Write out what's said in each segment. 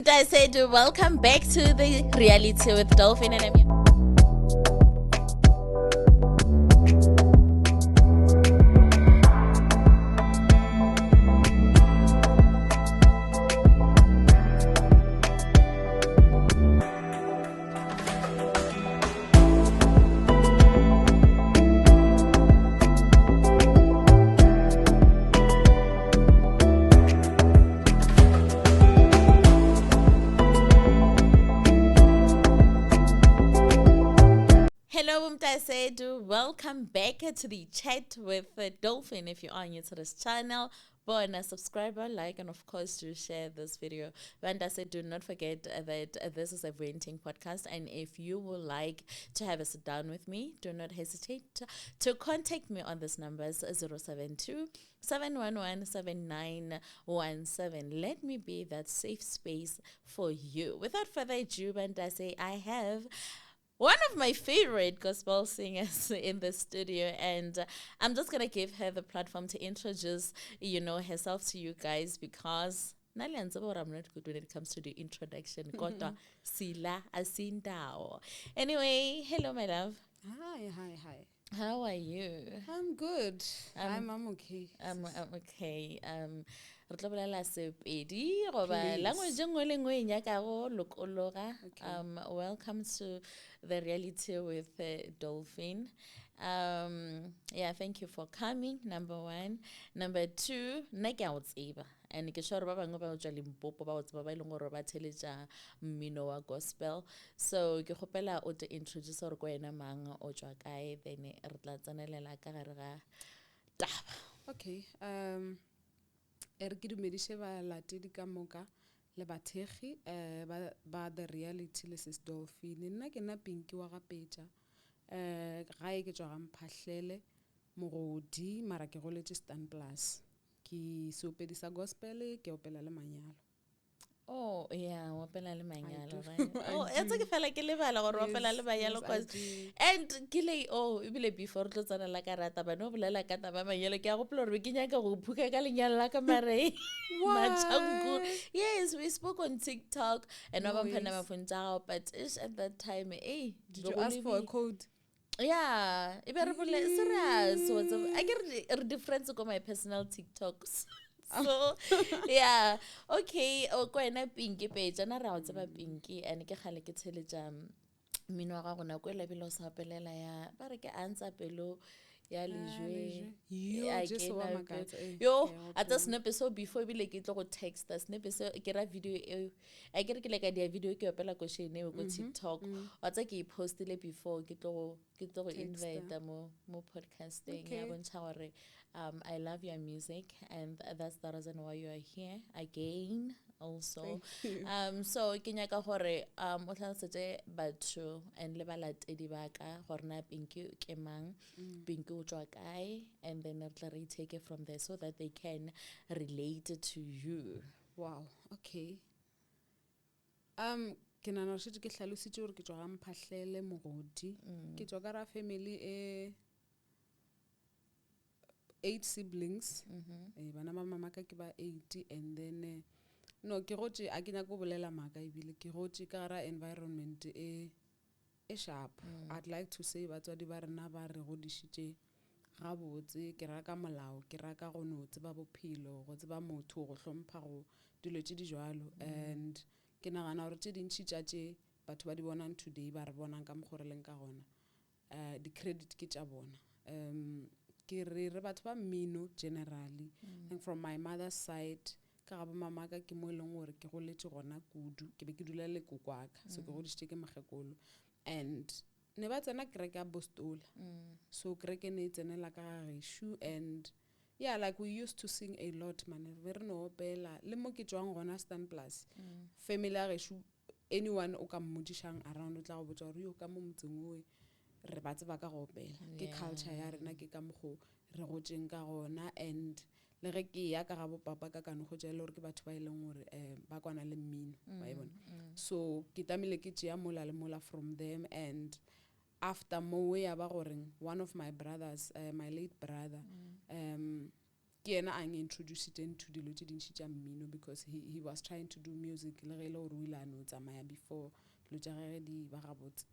I said welcome back to the reality with Dolphine and I'm I said welcome back to the chat with Dolphine. If you are new to this channel, bonus subscriber, like, and of course do share this video. And I said do not forget that this is a renting podcast, and if you would like to have a sit down with me, do not hesitate to contact me on this numbers 072 711 7917. Let me be that safe space for you. Without further ado, and I say I have one of my favorite gospel singers in the studio, and I'm just gonna give her the platform to introduce, herself to you guys, because I'm not good when it comes to the introduction. Kodwa sila asindawo. Anyway, hello, my love. Hi. How are you? I'm good. I'm okay. I'm okay. Re tla bolela sepedi goba language engwe le engwe e nyakago lokologa. Welcome to the reality with Dolphine. Thank you for coming, number one. Number two, nna ke a o tseba, and ke sure ba bangwe ba o tswa Limpopo ba o tseba ba ile gore ba theletša mmino wa gospel. So ke gopela o te introduce gore ko wena mang o tswa kae, then re tla tsenelela ka gare ga taba. Okay. Re ke dumediše ba latedi ka moka le bathegi ba the reality le sis Dolphine. Nna ke nna Pinkie wa ga petja. Gae ke tswa ga Mphahlele mogodi, mara ke goletše Stan Plus. Ke seopedi sa gospel, ke opela le manyalo. Oh yeah, opela le manyalo, right? Oh, it's ke fela ke lebala gore opela le manyalo, cause and ke le ebile before tlo tsana la ka rata ba no bolela ka taba manyalo, ke a gopola gore ke nyaka go phuka ka lenyalo la ka mare machangu. Yes, we spoke on TikTok and no bampana mafunta, but at that time, did you ask for a code? Yeah, e be re bole serious. I get a difference go my personal TikToks. So yeah, okay. O go ena PinkiePetja na ra o tseba Pinkie, and ke khale ke tsheletsa mmino wa gago na go le belo sa pelela ya ba re ke ansa pelo ya lejwe yo at the snap so before bile ke tlo go text the snap so ke ra video e I get ke le ka dia video ke opela ko shene go TikTok wa tsa ke postile before ke tlo invite mo podcasting ya bontsha gore I love your music, and that's the reason why you are here again also. So ke nyaka gore o tlhalosetse batho and le balatedi ba ka gore na Pinkie ke mang, Pinkie o tswa kae, and then re take it from there so that they can relate to you. Wow, okay. Ke nana re ke hlalositse gore ke tswa ga Mphahlele mogodi. Ke tswa ka ra family 8 siblings. Bana ba mama ka ke ba 80, and then no ke gotse a ke nyaka go bolela maka ebile ke gotse ka ra environment e sharp. I'd like to say batswadi ba rena ba re godishitse ga botse, ke raka molao, ke raka go no tseba bophelo, go tseba motho, go hlompha go dilo tse di jwalo. And ke nagana gore tse dintsi tša tše batho ba di bonang today ba re bonang ka mogoreleng ka gona di credit ke tša bona. Ke re batho ba mmino generally, and from my mother's side ka ga bo mama ka ke mo leng gore ke goletse gona kudu, ke be ke dula le kokwaka, so ke godisitse ke magekolo, and ne ba tsena kereke ya Bostola. So kereke ne tsenela ka geshu, and yeah, like we used to sing a lot, man. Re no opela le mo ke tswang gona Stan Plus. Family ya geshu, anyone o ka mmodishang around o tla go botsa gore yo ka mo motseng oe re ba tseba ka go opela. Ke culture ya rena, ke ka mogo re gotseng ka gona, and le ge ke ya ka ga bo papa ka kano go tšela gore ke batho ba ileng gore ba kwana le mmino ba e bona. So ke tamile ke tšea mola le mola from them, and after mo ya ba gore one of my brothers, my late brother, ke yena a introduced into dilo tse dintši tša mmino because he was trying to do music le ge ile gore o ile a no tsamaya before dilo tša gage di ba gabotse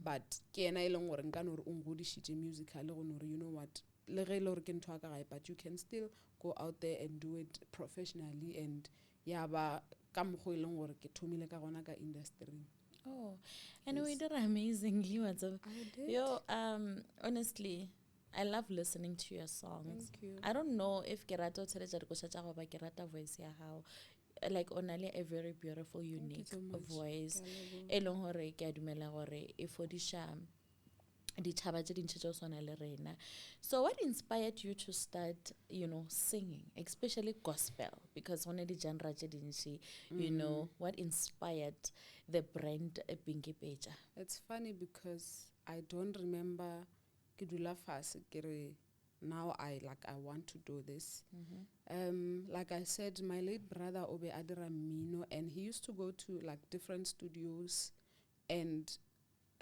but ke yena e leng gore nka no re o ngodišitše musical go no re you know what le ge ile gore ke ntho ya ka gae but you can still go out there and do it professionally and ya ba ka mokgwa e leng gore ke thomile ka gona ka industry. Oh, and we did amazingly. Yo, honestly, I love listening to your songs. Thank you. I don't know if Kerato Kerata voice ya how like only a very beautiful, unique voice. Elong hore ke a dumela gore e fodisha ditšhaba tse dintšhi tšeo swana le rena. So what inspired you to start, singing, especially gospel? Because one of the genre tše dintšhi, what inspired the brand PinkiePetja? It's funny because I don't remember ke dula fase ke re now I want to do this. Like I said, my late brother obe adira mmino and he used to go to like different studios and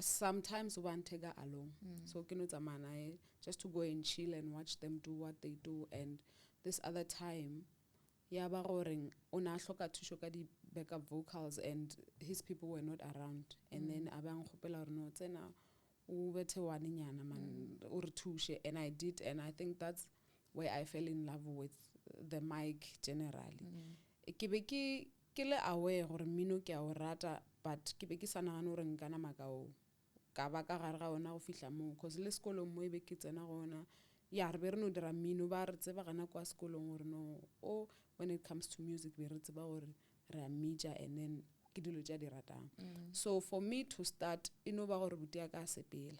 sometimes one tega along. So ke no tsamaya nae just to go and chill and watch them do what they do. And this other time ya ba goreng o na hloka thušo ka di backup vocals and his people were not around and then a bang khopela gore no tsena o bethe wane nyana man o re thushe and I did and I think that's where I fell in love with the mic generally. Ke be ke le aware gore mmino ke a o rata but ke be ke sa nagana gore nka nama ka ba ka gare ga ona go fihla moo because le sekolong mo e be ke tsena gona ya re be re no dira mmino ba re tseba gana kwa sekolong gore no when it comes to music be re tseba gore re a major and then ke dilo tša di ratang. So for me to start no ba gore buti ya ka sepela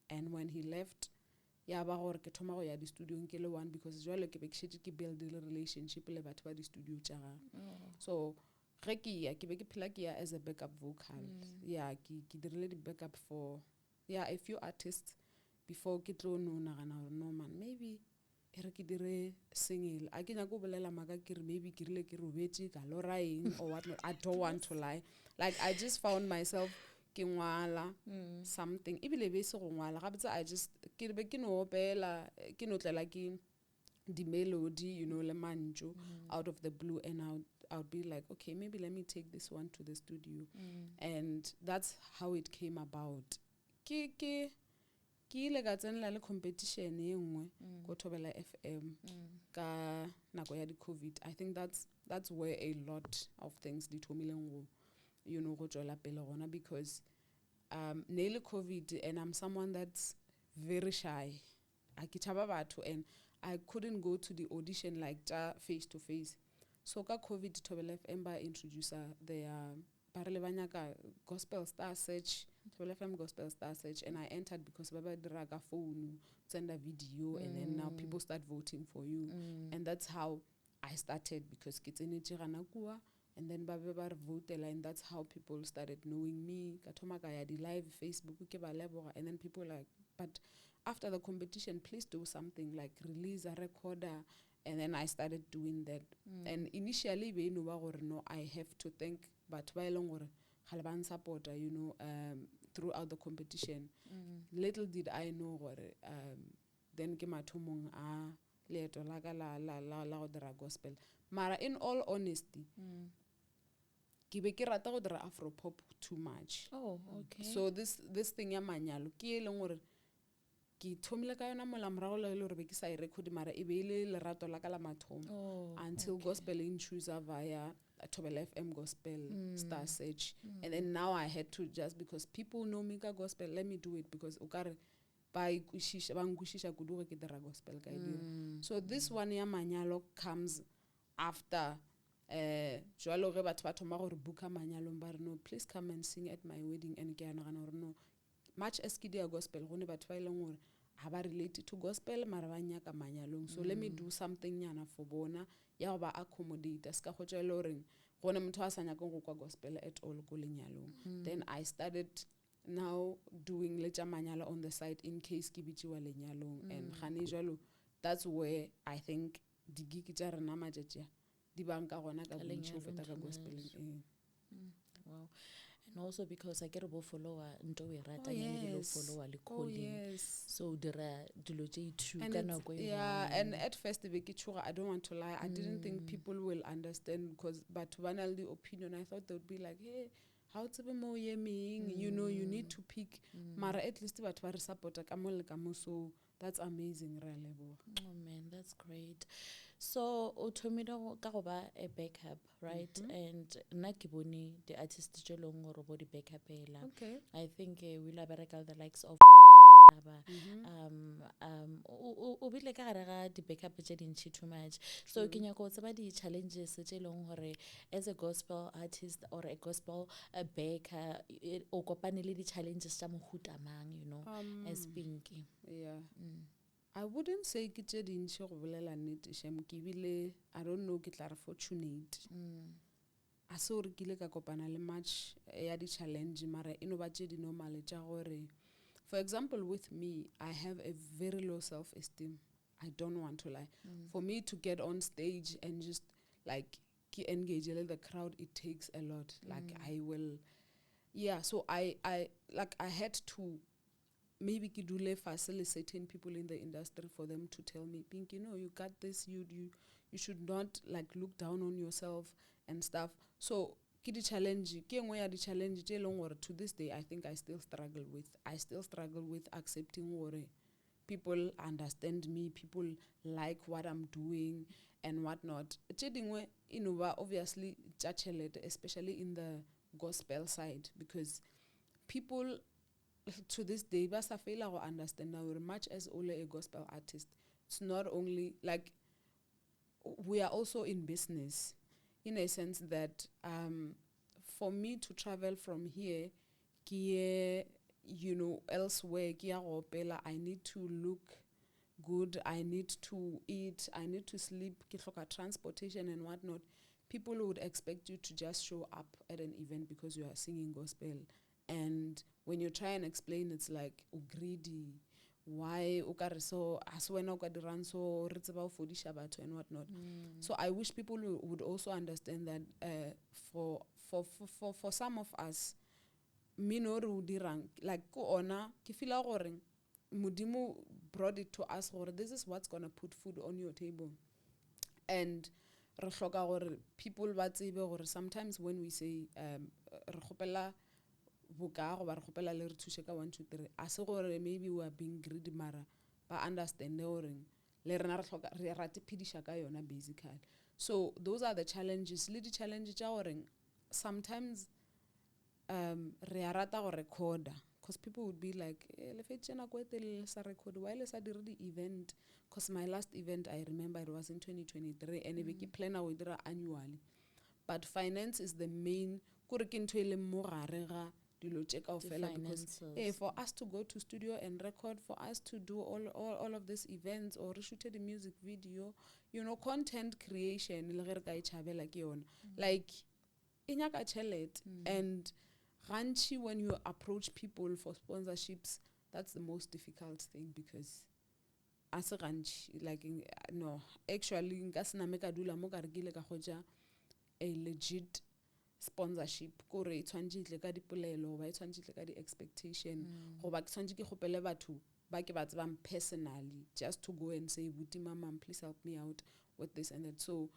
and when he left ya ba gore ke thoma go ya di studio ke le one because jwale ke be ke shetse ke build le relationship le batho ba di studio tša ga. So ge ke ya ke be ke phela ke ya as a backup vocal. Ke dirile di backup for a few artists before ke tlo no nagana gore no man maybe re ke dire single a ke nyaka go bolela maka ke re maybe ke rile ke robetse ka loraing or what not. I don't want to lie, like I just found myself ke ngwala something ebile be se go ngwala gabotse I just ke be ke no opela ke no tlela ke di melody le manjo out of the blue and I would be like okay maybe let me take this one to the studio and that's how it came about. Ke ile ka tsenela le competition e nngwe go Thobela FM ka nako ya di COVID. I think that's where a lot of things di thomileng go go tswela pele gona because nearly COVID and I'm someone that's very shy. A ke tshaba batho and I couldn't go to the audition like face to face. So ka COVID Thobela FM ba introducer their ba re le banyaka gospel star search, Thobela FM gospel star search, and I entered because ba dira ka phone send a video and then now people start voting for you and that's how I started because ke tsenetse gana kua and then ba re votela and that's how people started knowing me. Ka thoma ka ya di live Facebook ke ba leboga and then people like but after the competition please do something like release a recorder. And then I started doing that. And initially, no, I have to thank but ba eleng gore ga ban supporter throughout the competition. Little did I know gore then ke mathomong a leeto la ka la go dira gospel. Mara in all honesty, ke be ke rata go dira afro pop too much. Oh, okay. So this thing ya manyalo ke eleng gore ke thomile ka yona mola morago le gore be ke sa record mara e be ile lerato la ka la mathomo until gospel in choose via Thobela FM gospel star search and then now I had to just because people know me ka gospel let me do it because o kare ba ngushisha kudu ke dira gospel ka dira. So this one ya manyalo comes after jwalo ge batho ba thoma gore buka manyalo ba re no please come and sing at my wedding and ke ana gana gore no much as ke dia gospel gone batho ba ileng gore ha ba related to gospel mara ba nyaka manyalong so let me do something nyana for bona ya ba accommodate ska go tshela gore gone motho a sa nyaka go kwa gospel at all go lenyalong. Then I started now doing le tša manyalo on the side in case ke bitšiwa lenyalong and gane jalo that's where I think di gig tša rena matšatša di banka gona ka bontši go feta ka gospel. Wow. And also because I get a follower nto we rata follower le Oh, calling yes. so dira dilo tse two And kana it's, go yeah, and at first I don't want to lie, I didn't think people will understand, because but banal the opinion, I thought they would be like, hey, how to be more yeming, you know, you need to pick mara at least but ba re support ka mo le ka mo, so that's amazing really. Oh man, that's great. So o thomile ka go ba a backup, right? And nna ke bone the artist tse leng gore bo di backup ela. Okay. I think we la bereka the likes of o bile ka gare ga di-backup tse dintšhi too much, so ke nyaka go tseba di-challenges tse leng gore as a gospel artist or a gospel backer o kopane le di-challenges tsa mohuta mang, you know, as Pinkie. Yeah. I wouldn't say ke tse dintšhi go bolela nnete shem, ke bile I don't know ke tla re fortunate a se gore ke ile ka kopana le much ya di-challenge, mara e no ba tse di-normal tša gore, for example with me, I have a very low self-esteem. I don't want to lie. For me to get on stage and just like engage the crowd, it takes a lot. Like I will, yeah. So I had to maybe ke dule facilitate certain people in the industry for them to tell me, Pinkie, no, you got this. You should not like look down on yourself and stuff. So ke di challenge ke engwe ya di challenge tse leng gore to this day I think I still struggle with accepting gore people understand me, people like what I'm doing and whatnot. Tse dingwe e no ba obviously tša tšhelete, especially in the gospel side, because people to this day ba sa faila go understand now much as ole a gospel artist, it's not only like we are also in business, in a sense that for me to travel from here you know elsewhere I need to look good, I need to eat, I need to sleep, ke hloka transportation and whatnot. People would expect you to just show up at an event because you are singing gospel, and when you try and explain, it's like greedy, why o ka re so as wena o ka dirang so re tseba o fodisha batho and whatnot. So I wish people would also understand that for some of us, me no re o dirang like ko ona ke feel gore modimo brought it to us gore this is what's going to put food on your table, and re hloka gore people ba tsebe gore sometimes when we say re khopela boka go ba re khopela le re thushe ka 1 2 3 a se gore maybe we are being greedy, mara ba understand gore le rena re hloka re rate phidisha ka yona basically. So those are the challenges, le di challenge tša gore sometimes re a rata go recorda, because people would be like le fetse nako e telele sa record, why le sa dire di event, because my last event I remember it was in 2023 and be ke plana go dira annually, but finance is the main kore ke ntho ile mo gare ga dilo tše kaofela, because for us to go to studio and record, for us to do all of these events or re shoot the music video, you know, content creation le ge re ka e tšhabela ke yona like e nyaka tšhelete. And gantši when you approach people for sponsorships, that's the most difficult thing, because as a gantši like no, actually nka se name ka dula mo ka re ke ile ka hwetša a legit sponsorship kore e tshwantshitle ka dipolelo ba e tshwantshitle ka di-expectation goba ke tshwantshe ke kgopele batho ba ke ba tsebang personally just to go and say buti mama please help me out with this and that. So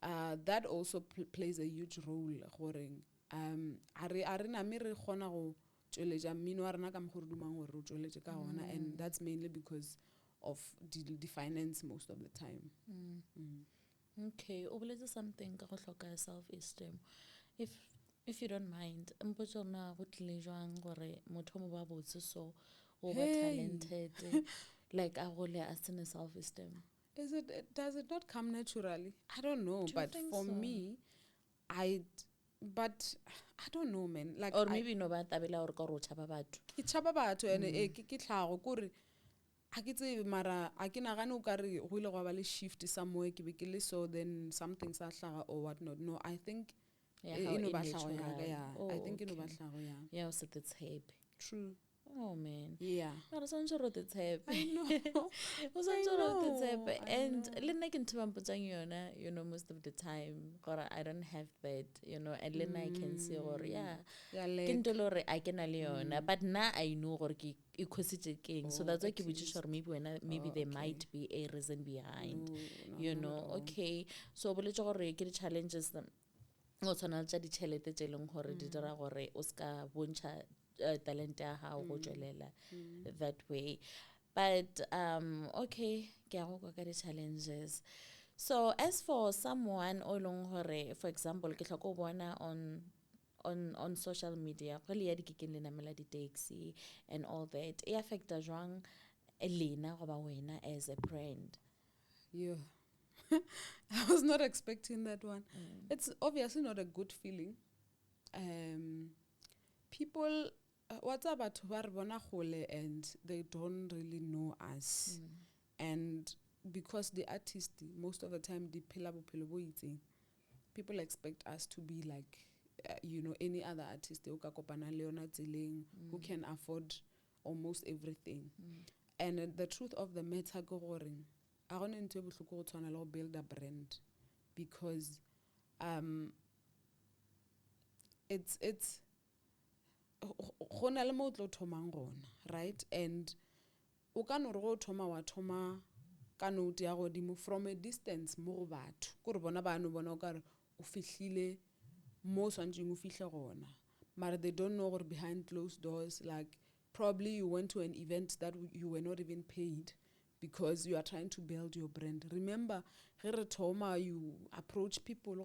that also plays a huge role gore a re name re kgona go tšweletša mmino wa rena ka mokgwa re dumang gore re tšweletše ka gona, and that's mainly because of the finance most of the time. Okay, o boletse something ka go hloka self-esteem. If you don't mind, mpotse na go tlile jwang gore motho mo ba botse so o ba talented like a gole a sene self-esteem? Does it not come naturally? I don't know, but for me I don't know, man, like, or maybe no ba tabela gore ka go tšhaba batho ke tšhaba batho and ke tlhago kore a ke tsebe mara a ke nagane o ka re go ile go ba le shift somewhere ke be ke le so then something sa hlaga or what not. No, I think I think ino ba hlago ya yeah o se te tshepe. true. Oh man. Yeah. Mara swantse re te tshepe. I know. O swantse re te tshepe. I And know. le nna ke ntho ba mpotsang yona, you know, most of the time gore I don't have that, you know, and le nna I can see gore yeah Yeah, ke like, ntho le gore a ke na le yona, but now I know gore ke ikhositse keng, so that's why ke botsitse gore maybe there might be a reason behind, you know. Okay, so boletse gore ke di-challenges o tshwana le tša ditšhelete tše leng gore di dira gore o ska bontšha talent ya gago go tswelela that way. But okay, ke a go kwa ka di-challenges. So as for someone o leng gore, for example, ke tlhoka go bona on social media go le ya dikikeng le namela di-taxi and all that, e affecta jwang lena goba wena as a brand? Yeah. I was not expecting that one. It's obviously not a good feeling. People, what's about and they don't really know us. And because the artist, most of the time, people expect us to be like, you know, any other artist who can afford almost everything. And the truth of the matter, I want to build a brand because it's right, and from a distance mo batho kore bona ba no bona o kare o fihlile mo swantšeng o fihle gona, mara they don't know gore behind closed doors, like probably you went to an event that you were not even paid because you are trying to build your brand. Remember, you approach people,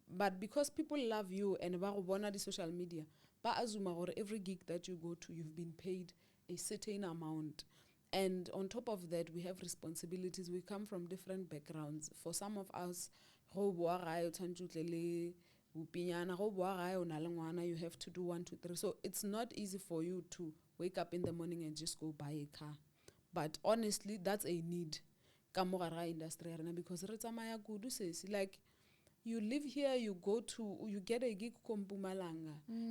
but because people love you and the social media, every gig that you go to, you've been paid a certain amount. And on top of that, we have responsibilities. We come from different backgrounds. For some of us, you have to do 1, 2, 3. So it's not easy for you to wake up in the morning and just go buy a car. But honestly, that's a need. Industry because like you live here, you get a gig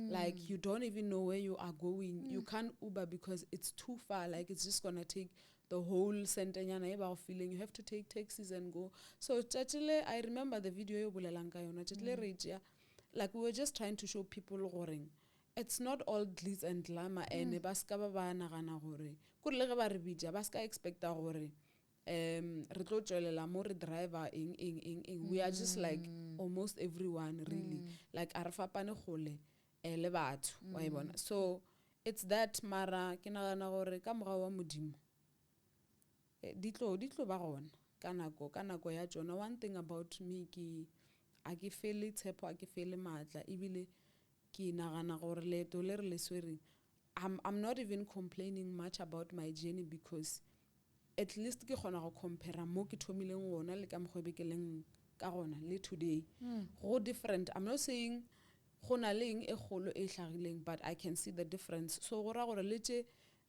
like you don't even know where you are going. You can't Uber because it's too far. Like it's just gonna take the whole centenyana feeling. You have to take taxis and go. So I remember the video like we were just trying to show people it's not all glitz and glamour, and baska ba ba nagana gore ko le ge ba re bitja baska expecta gore re tlo tswelela mo re driver eng. We are just like almost everyone really, like a re fapane gole le batho wa bona. So it's that, mara ke nagana gore ka morago wa modimo ditlo ba gona ka nako ya tsona. One thing about me ke a ke fele tshepo, a ke fele matla, ebile ke nagana gore leeto le re le swereng, I'm not even complaining much about my journey because at least ke kgona go compare mo ke thomileng gona le ka mokgwebekeleng ka gona le today. Go different. I'm not saying go na leng e kgolo e hlagileng, but I can see the difference. So go ra gore le tše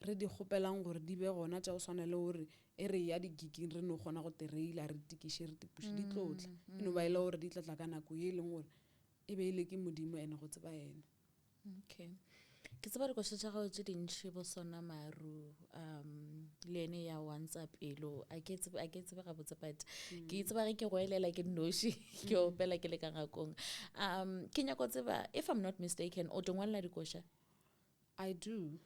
re di kgopelang gore di be gona tša go swana le gore e re ya digiging re no kgona go tereila re tikiše re tipuše di tlotla e no ba ile gore di tlatla ka nako ye leng gore e be ile ke modimo ene go tseba yena. Okay, ke tseba dikoša tša gago tše dintšhi bo sona maru le ene ya once pelo a ke tsebe gabotse, but ke tseba ge ke go elela ke noši ke opela ke le ka ngakong. Ke nyako tseba, if I'm not mistaken, o tongwalela dikoša? I do.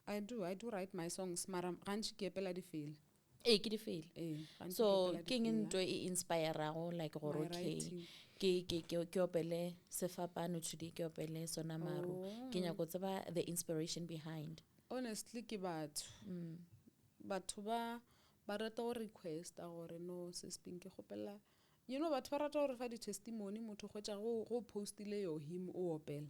I do write my songs, mara gantši ke epela di fele. Ke di fele. So ke ntwe e inspirerago like gore okay ke opele sefapano today, ke opele sona maru. Ke nyako tseba the inspiration behind. Honestly ke batho ba rata go requesta gore no sis Pinkie gopela, you know, batho ba rata gore fa di testimony motho kgwetša go postile yo him o opela.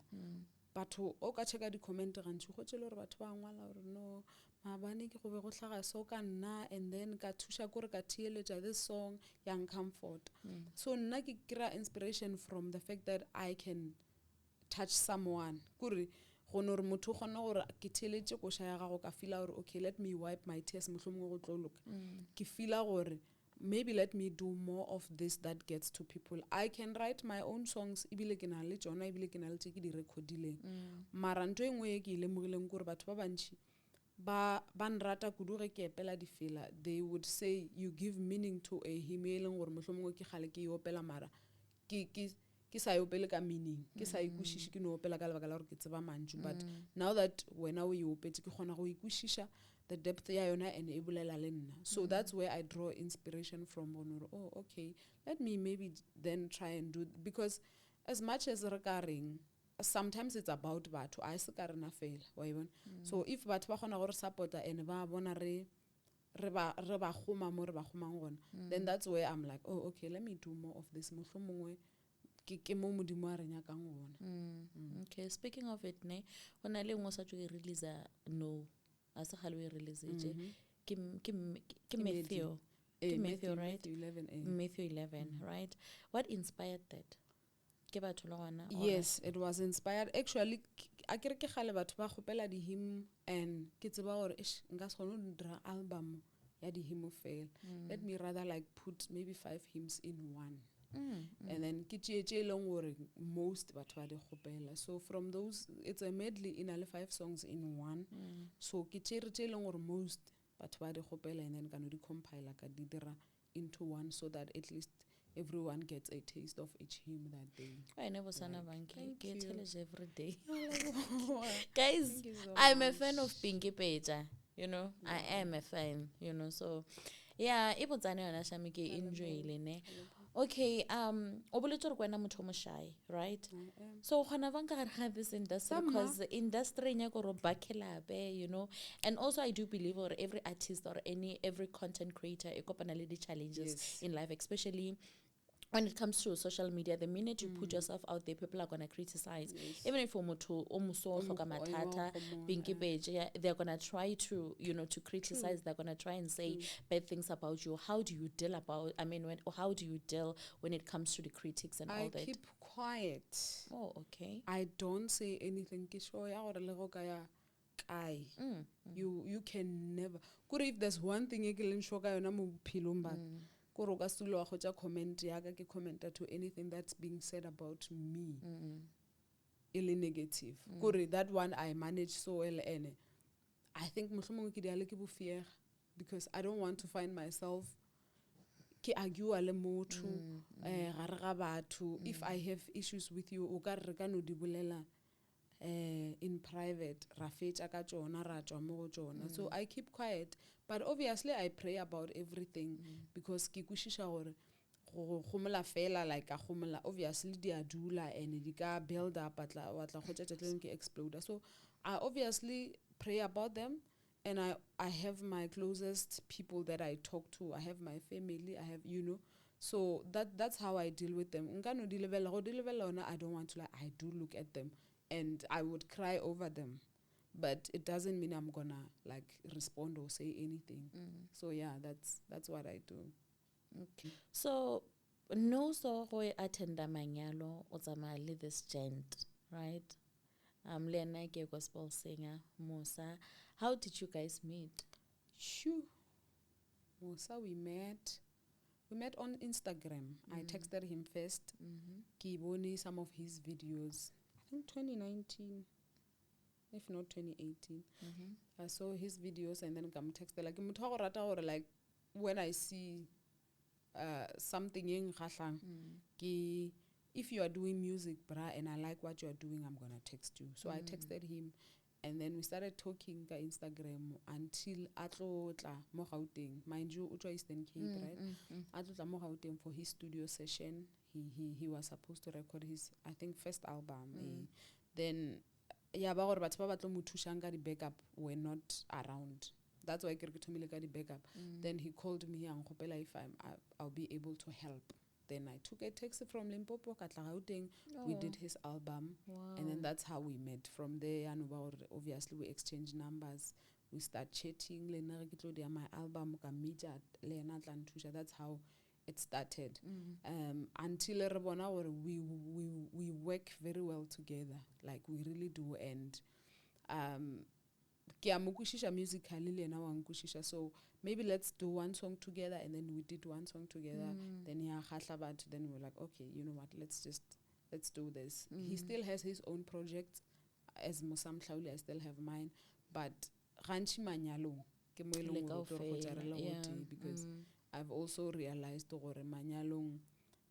Batho o ka checka di comment gantši go tšele gore batho ba ngwala gore no maabane ke go be go hlaga so ka nna, and then ka thusha kore ka theeletša this song yang comfort. So nna ke kira inspiration from the fact that I can touch someone. Kore go no re motho gona gore ke theeletše koša ya gago ka fila gore okay let me wipe my tears mohlomongwe go tlo loka. Ke fila gore maybe let me do more of this that gets to people. I can write my own songs ebile ke na le tsona ebile ke na le tse ke di recordileng mara ntho e nngwe e ke lemogileng gore batho ba bantši ba nrata kudu ge ke epela difela. They would say you give meaning to a hymn e leng gore mohlomongwe ke gale ke e opela mara ke sa opele ka meaning ke sa ikwešiše ke no opela ka lebaka la gore ke tseba mantšu but now that wena o e opetse ke kgona go ikwešiša the depth ya yona and e bolela le nna. So that's where I draw inspiration from. Oh, okay, let me maybe then try and do, because as much as re ka reng sometimes it's about batho a se ka rena fela wa e bona. So if batho ba kgona gore supporta and ba bona re ba goma mo re ba gomang gona, then that's where I'm like, oh okay, let me do more of this mohlomongwe ke mo modimo a re nyakang gona. Okay, speaking of it ne go na le ngwe sa tšo e release no a se gale o e releasetše ke Matthew right? Matthew 11 right? What inspired that? Ke batho le gona? Yes, it was inspired actually. A kere ke gale batho ba gopela di hymn and ke tseba gore nka se kgone go dira album ya di hymn fela. Let me rather like put maybe 5 hymns in one. And then ke tšee leng gore most batho ba di gopela. So from those, it's a medley in alle 5 songs in one. So ke tšee leng gore most batho ba di gopela and then ka no di compile ka di dira into one so that at least everyone gets a taste of each hymn that day. I never saw Banky. Get challenge every day. Guys, so I'm a fan of PinkiePetja. You know, I am a fan. You know, so yeah. Ipo tsane yona shami ke enjoy le ne. Okay, o boletse gore kwena motho mo shy, right? So gona bang ka gare ga this industry because the industry nya go ro bakelabe, you know. And also I do believe or every artist or every content creator e kopana le di challenges in life, especially when it comes to social media. The minute you put yourself out there, people are going to criticize. Even if they're going to try to, you know, to criticize. They're going to try and say bad things about you. How do you deal how do you deal when it comes to the critics and all that? I keep quiet. Oh, okay. I don't say anything. You can never. Good, if there's one thing you can show comment to anything that's being said about me really negative. That one I manage so well and I think because I don't want to find myself if I have issues with you in private, so I keep quiet. But obviously I pray about everything because like obviously they are dula and they build up explode. So I obviously pray about them, and I have my closest people that I talk to. I have my family, I have, you know, so that's how I deal with them. I don't want to lie, I do look at them and I would cry over them, but it doesn't mean I'm gonna like respond or say anything. So yeah, that's what I do. Okay. So no, so go attenda manyalo o tsamaya this gent, right? Lena ke gospel singer Musa. How did you guys meet? Shoo. Musa, we met on Instagram. I texted him first. Kiboni some of his videos. I think 2019, if not 2018. I saw his videos and then come text like when I see something in khahlang, if you are doing music, bra, and I like what you are doing, I'm gonna text you. So I texted him, and then we started talking on Instagram until Atlotla mo Gauteng. Mind you, Utwa Eastern Cape, right? Atlotla mo Gauteng for his studio session. He was supposed to record his, I think, first album. Then yeah, ba gore batho ba batlo mo thushanga di backup were not around. That's why ke to me like the backup. Then he called me and khopela if I'll be able to help. Then I took a taxi from Limpopo katla Gauteng. We did his album. And then that's how we met. From there, and obviously we exchanged numbers. We start chatting. My album that's how it started. Until we work very well together. Like we really do. And ke a mo kwešiša musically le yena wa nkwešiša, so maybe let's do one song together, and then we did one song together. Then yeah, kgahla batho, then we were like, okay, you know what, let's do this. He still has his own projects. As Mosam Hlauli, I still have mine, but gantši manyalong ke mo e leng gore tlo re go tšarela go tee, because I've also realized gore manyalong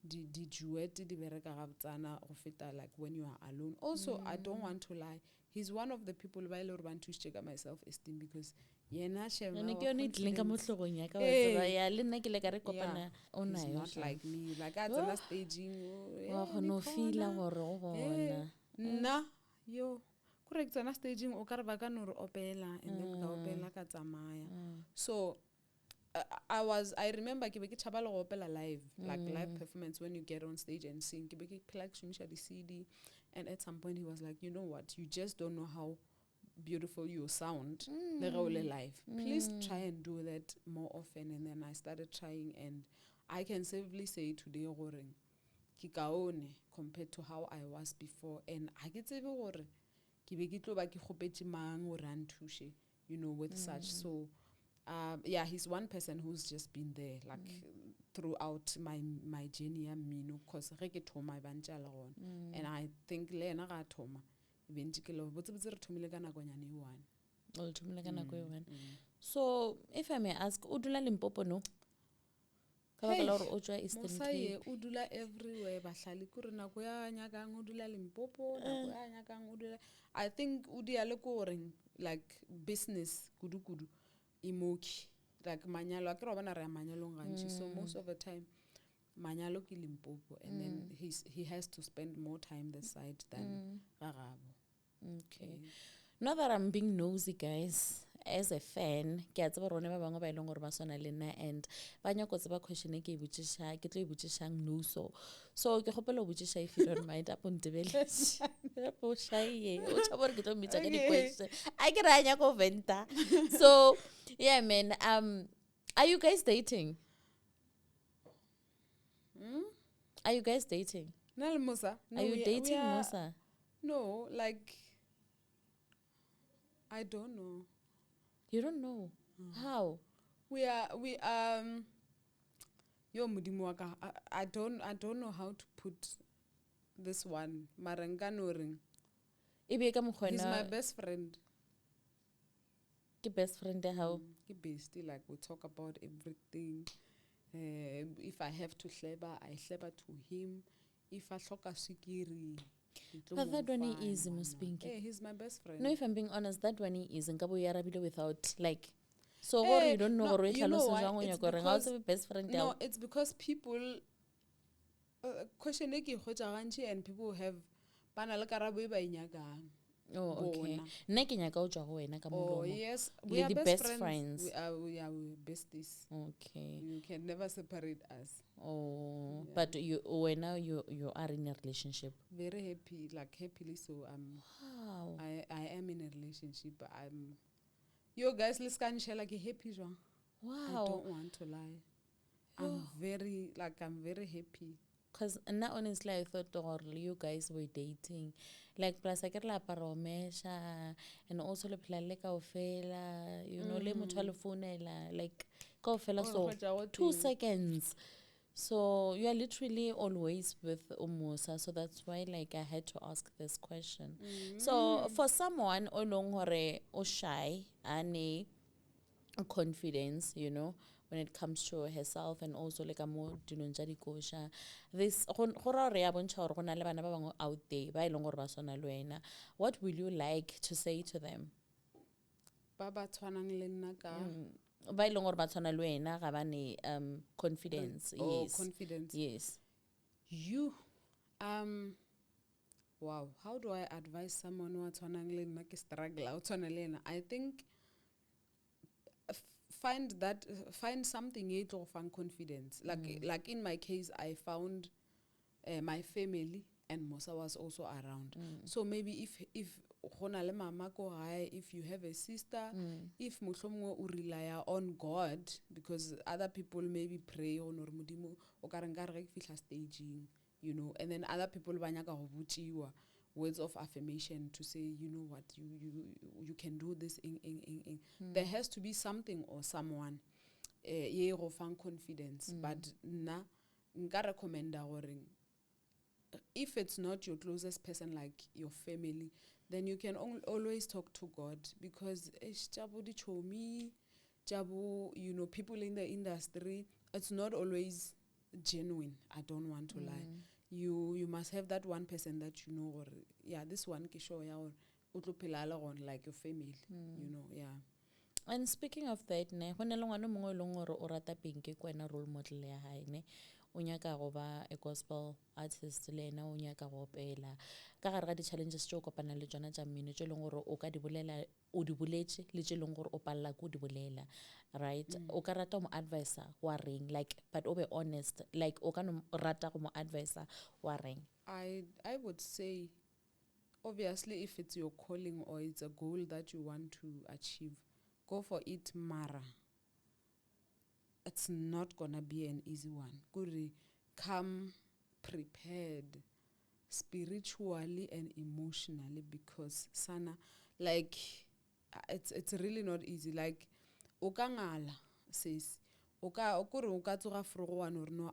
di duet di bereka gabotsana go feta like when you are alone. Also, I don't want to lie, he's one of the people ba ile gore ba nthušitše ka my self esteem, because yena ne ke yone tlileng ka mo hlogong ya ka wa tseba ya le nna ke le ka re kopana o he's nayo not like me, like a tsena staging wa kgona o feela gore o bona nna yo kore ke tsena staging o ka re ba ka no re opela, and then ka opela ka tsamaya. So I remember ke be ke tšhaba le go opela live, like live performance, when you get on stage and sing, ke be ke phela ke šomiša di-CD, and at some point he was like, you know what, you just don't know how beautiful you sound le ge o le live, please try and do that more often. And then I started trying, and I can safely say today gore ke kaone compared to how I was before, and I ke tsebe gore ke be ke tlo ba ke kgopetše mang gore a nthushe, you know, with such. So yeah, he's one person who's just been there like throughout my journey ya mmino, because ge ke thoma e bantše a le gona, and I think le yena ga a thoma e bentše ke le botsebotse re thomile ka nakonyane e one. o le thomile ka nako e one. So if I may ask, o dula Limpopo no? Ka baka la gore o tswa Eastern Mosaye Cape. o dula everywhere, bahlali kore nako ya nyakang o dula Limpopo, nako ya nyakang o dula, I think o dia le gore like business kudu imoki, like manyalo a ke re bana re ya manyalong gantši, so most of the time manyalo ke Limpopo, and then he has to spend more time this side than gagabo. Okay. Not that I'm being nosy, guys. As a fan, ke a tseba rone ba bangwe ba e leng gore ba swana le nna, and ba nyako tseba question e ke tlo e botšišang nou, so ke kgopela o botšiša if you don't mind, apo ntebeletse apo shaye o tšhaba gore ke tlo mmitša ka di-question a ke re a nyako venta. So yeah man, are you guys dating? Are you guys dating? Nale Musa? Are you dating Musa? No, like I don't know. You don't know? How? We yo modimo wa ka, I don't know how to put this one. Marangano ring. He's my best friend. Ke best friend how? Ke bestie, like we talk about everything. If I have to hleba, I hleba to him. If I hloka sikiri. But that one is Pinkie. Hey, he's my best friend. No, if I'm being honest, that one is Nkabo Yarabile without like. So hey, you don't know no, you know why? It's because, best friend. No, it's because people question and people have banal karabo ba inyagang. Oh, okay. Oh, yes. We are the best friends. We are besties. Okay. You can never separate us. Oh, yeah. But you are in a relationship. Very happy, like happily. So wow. I am in a relationship. You guys, let's can share like a happy one. Wow. I don't want to lie. I'm very happy. Because now honestly I thought you guys were dating. Like plus I get la paromesha and also le plale ka ofela, you know, le motho le phonela like ka ofela so 2 seconds. So you are literally always with Umusa, so that's why like I had to ask this question. So for someone o shy and confidence, you know, when it comes to herself and also like a more dinonjadi kosha, this out there, what will you like to say to them? Baba tshwanang le nna ka ba ileng gore ba tshwana le wena ga ba ne confidence. Yes. Confidence. Yes. You wow, how do I advise someone who tshwanang le nna ke struggle o tshwana le nna? I think find something e tlo find confidence. Like in my case I found my family, and Musa was also around. So maybe if gona le mama ko gae, if you have a sister, if mohlomongwe o rely on God, because other people maybe pray on or modimo o ka re nka re ge ke fihla staging, you know, and then other people ba nyaka go botšiwa words of affirmation to say, you know what, you can do this. There has to be something or someone ye go fang confidence. But na nka recommenda gore if it's not your closest person like your family, then you can always talk to God, because you know, people in the industry, it's not always genuine. I don't want to lie. You must have that one person that you know, or yeah, this one ke sure ya or utlo phela on like your family, you know, yeah. And speaking of that, ne go ne le ngwana mongwe le ngore o rata Pinkie ko ena role model ya hae ne o nyaka go ba a gospel artist le ena o nyaka go opela ka gare ga di-challenges tse o kopana le tsona tša mmino tše e leng gore o ka di bolela o di boletse le tše e leng gore o palela ko di bolela, right? O ka rata go mo advisor wa reng, like, but o be honest, like o ka no rata go mo advisor wa reng? I would say, obviously, if it's your calling or it's a goal that you want to achieve, go for it, mara. It's not gonna be an easy one. Kuri, come prepared spiritually and emotionally, because sana, like, it's really not easy. Like, okangala says, no,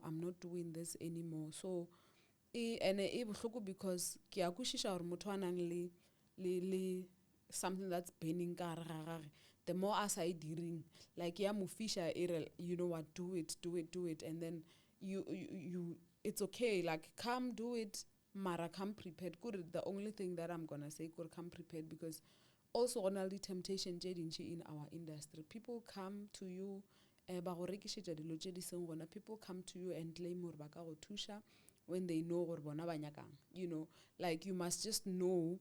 I'm not doing this anymore. So, because ke a kwishisha gore motho a nang le something that's burning ka gare ga gage, the more as I diring, like ya mufisha, you know what, do it, and then you it's okay, like come do it, mara come prepared. Good, the only thing that I'm gonna say, good, come prepared, because also on all the temptation in our industry, people come to you, people come to you and claim more baka go tusha when they know gore bona ba nyakang, you know, like you must just know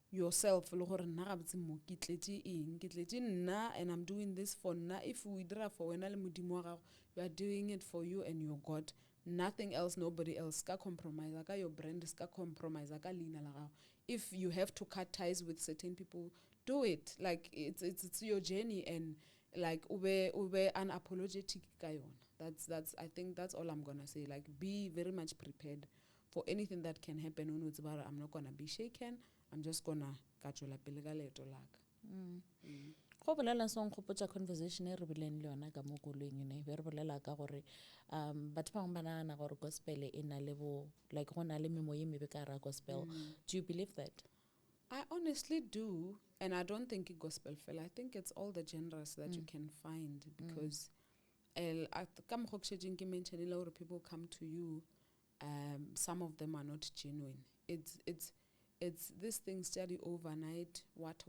yourself le gore nna ga botse mo ke tletse nna, and I'm doing this for nna. If we dira for wena le modimo wa gago, you are doing it for you and your God, nothing else, nobody else. Ska compromise ka your brand, ska compromise ka leina la gago. If you have to cut ties with certain people, do it. Like it's your journey, and like ube unapologetic ka yona. That's I think that's all I'm gonna say. Like, be very much prepared for anything that can happen. I'm not gonna be shaken. I'm just gonna katjola pele ka leeto laka. Go bolela song khopotsa conversation e re bileng le yona ka mo koleng ne be re bolela ka gore batho ba bangwe ba nagana gore gospel e na le bo, like go na le memoya e mebe ka ra gospel. Do you believe that? I honestly do, and I don't think it's gospel fella. I think it's all the genres that you can find, because people come to you, some of them are not genuine. It's this thing study overnight, what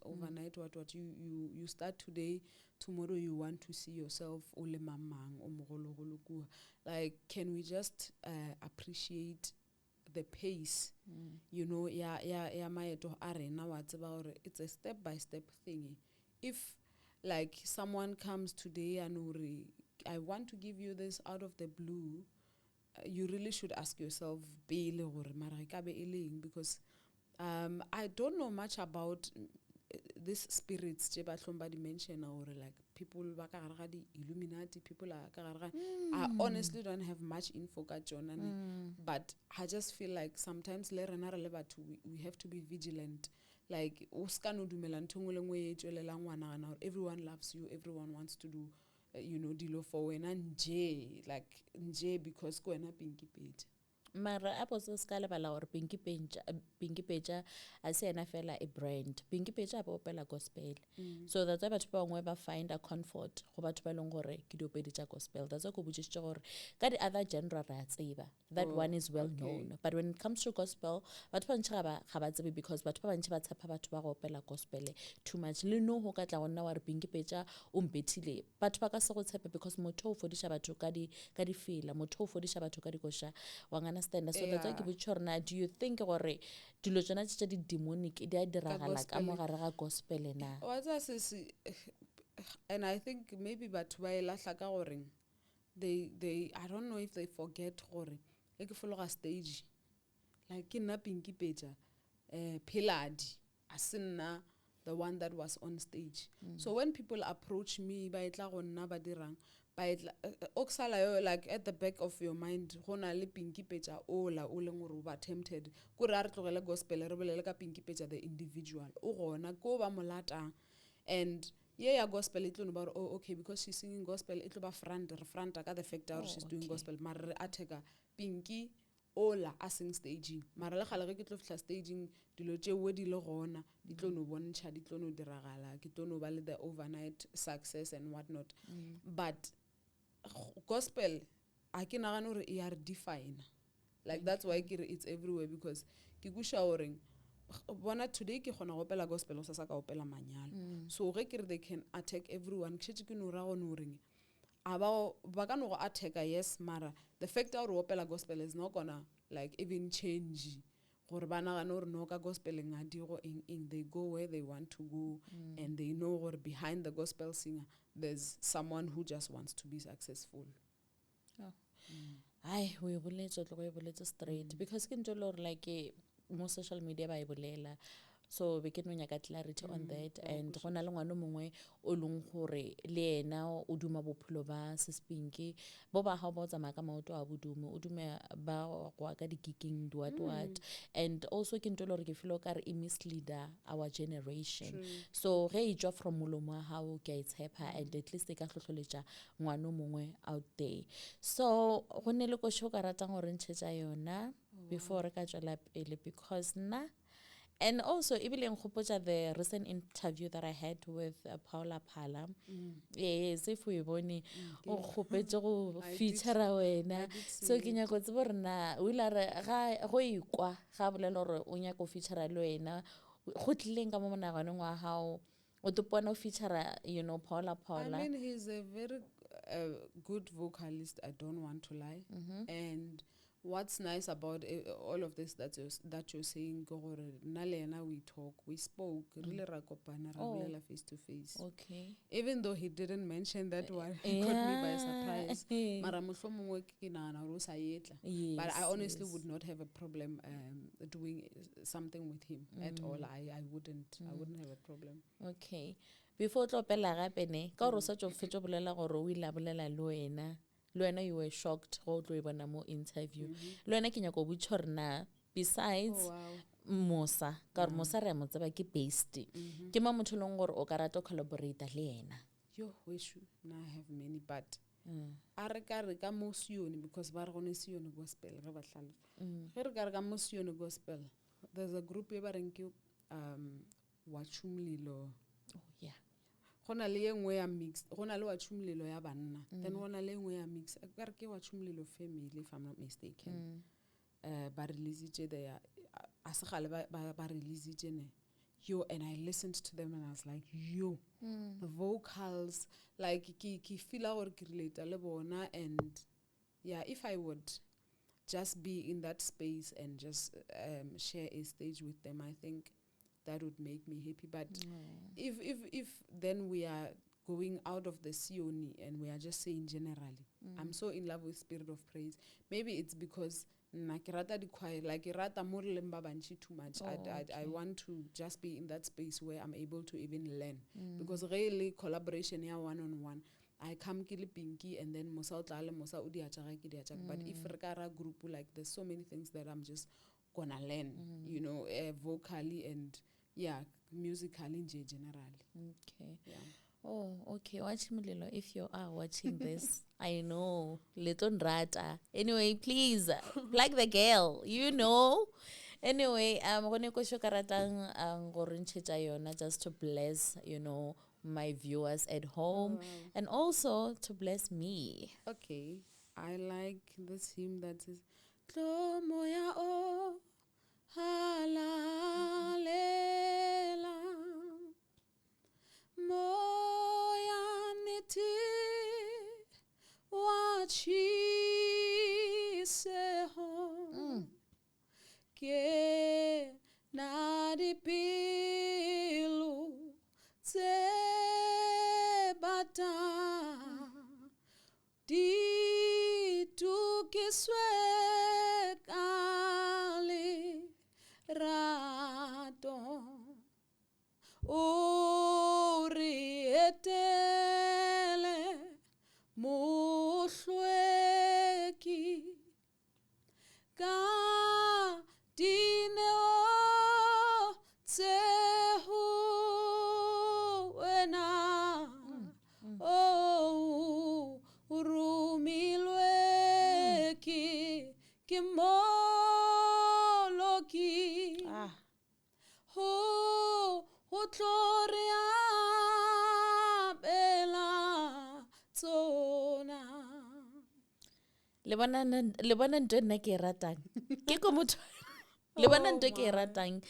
overnight, what you start today, tomorrow you want to see yourself ole mamang o mogolo golo kua. Like, can we just appreciate the pace, you know, maeto a rena wa tseba gore it's a step by step thing. If like someone comes today and I want to give you this out of the blue, you really should ask yourself, because I don't know much about these spirits somebody mentioned, or like people Illuminati, people I honestly don't have much info but I just feel like sometimes we have to be vigilant. Like everyone loves you, everyone wants to do you know, dilo for wena nje, like nje because ko wena PinkiePetja. Mara apo se ska lebala gore PinkiePetja a se ena fela a brand. PinkiePetja ba opela gospel. So that's why batho ba bangwe ba find a comfort go batho ba leng gore ke diopedi tša gospel. That's why go botsitse gore ka di other genre ra tseba, that one is well known, but when it comes to gospel batho ba ntse ga ba tsebe, because batho ba bantse ba tshepa batho ba go opela gospel too much. Le no go ka tla gonna wa re PinkiePetja o mbethile, batho ba ka se go tshepe, because motho o fodisha batho ka di fela, motho o fodisha batho ka di kosha wa ngana stand. So that's why ke botsa gore, do you think gore dilo tsona tse di demonic di a diragala ka mo gare ga gospel na? And I think maybe batho ba elahla ka gore they I don't know if they forget gore e ke fologa stage, like ke nna PinkiePetja Piladi asinna the one that was on stage. So when people approach me ba etla go nna ba dirang, oksala yo like at the back of your mind go na le PinkiePetja ola o leng gore o ba tempted ko re a re tlogele gospel re bolele ka PinkiePetja the individual o gona ko ba molatang and ya gospel e tlo no ba oh okay because she's singing gospel e tlo ba front ka the fact that she's doing gospel mara re attack Pinkie ola a sing staging mara le gale ke tlo fihla staging dilo tšeo di le gona di tlo no bontšha di tlo no diragala ke tlo no ba le the overnight success and what not but gospel a ke nagane gore e a re define like that's why it's everywhere because ke kusha gore bona today ke gona go opela gospel o sa ka opela manyalo so ge ke re they can attack everyone ke shetse ke no ra go no reng ba ka no go attacka yes mara the fact that o opela gospel is not gonna like even change gore ba nagane gore no ka gospel nga di go in they go where they want to go and they know gore behind the gospel singer there's someone who just wants to be successful. Ai we boletse straight because ke ntse le like mo social media ba e bolela so be ke no nyaka clarity on that and go na le ngwana mongwe o leng gore le ena o duma bophelo ba Pinkie bo ba ha bo tsamaya ka maoto a bodumo o dume ba go ka di-kicking what and also ke ntse le gore ke feel ka re e misleader our generation so ge e tswa from molomo wa hao ke a tshepa and at least e ka hlohloletša ngwana mongwe out there so go ne le ko sho ka ratang gore ntšhetša yona before re ka tswela pele because na and also ebile nkgopotša the recent interview that I had with Paula Phala yes if we bone o kgopetse go feature wena so ke nyaka tsebo rena o ile re ga go ikwa ga bolela gore o nyaka go feature le wena go tlileng ka mo monaganong wa hao o topona o feature you know Paula. I mean he's a very good vocalist, I don't want to lie and what's nice about all of this that you're saying nalena we talk we spoke really ra kopana ra bolela face to face okay even though he didn't mention that one it caught me by surprise mara mohlomongwe ke nagana gore o sa etla but I honestly would not have a problem doing something with him at all I wouldn't have a problem okay before tlo pela gape ne ka gore sa tšo fetšo bolela gore o ile bolela le wena you were shocked go tlo e bona mo interview le wena ke nyako botša gore na besides Musa ka gore Musa re mo tseba ke based ke ma motho leng gore o ka rata collaborate le yena yo weshu na I have many but a re ka mo sione because ba re gone sione gospel re ba hlala ge re ka mo sione gospel there's a group e ba reng ke wachumlilo yeah gona le engwe ya mix gona le wachumlilo ya banna then gona le engwe ya mix ka re ke wachumlilo family if I'm not mistaken ba release there a se gale ba release ne yo and I listened to them and I was like yo the vocals like ki feel gore ke relate le bona and yeah if I would just be in that space and just share a stage with them I think that would make me happy but if then we are going out of the Sioni and we are just saying generally I'm so in love with Spirit of Praise maybe it's because na ke rata di choir like ke rata mo le ba bantši too much I want to just be in that space where I'm able to even learn because really collaboration ya one on one I come ke le Pinkie and then Musa o tla le Musa o di atšaga ke di atšaga but if re ka ra group like there's so many things that I'm just gonna learn you know vocally and yeah musically generally okay yeah. Oh, okay. Watch Mohlala, if you are watching this, I know. Little rata. Anyway, please plug the girl. You know. Anyway, gone ko sho karatang gore ntšhetša yona just to bless, you know, my viewers at home and also to bless me. Okay. I like this hymn that says Tlo moya o halalela moya neti wachiseho ke na dipilu tse bata di tukiswe kale rato ori etele mo moloki ho tlo bela tsona. Le bona ntho e nna ke e ratang ke ko motho le bona ntho e ke e ratang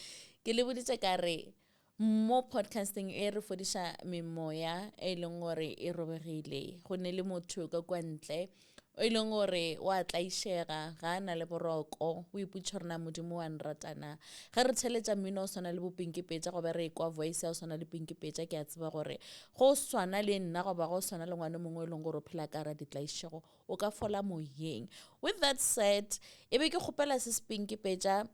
ke le boditse ka re mo podcasting e re fodiša memoya e leng gore e robegile go ne le motho ka kwa ntle e leng gore o a tlaišega ga a na le boroko o iputša gore na modimo wa nratana ga re theletša mmino o swana le bo PinkiePetja gobe re kwa voice ya o swana le PinkiePetja ke a tseba gore go swana le nna goba go swana le ngwane mongwe e leng gore o phela ka ra ditlaešego o ka fola moyeng. With that said e be ke kgopela se PinkiePetja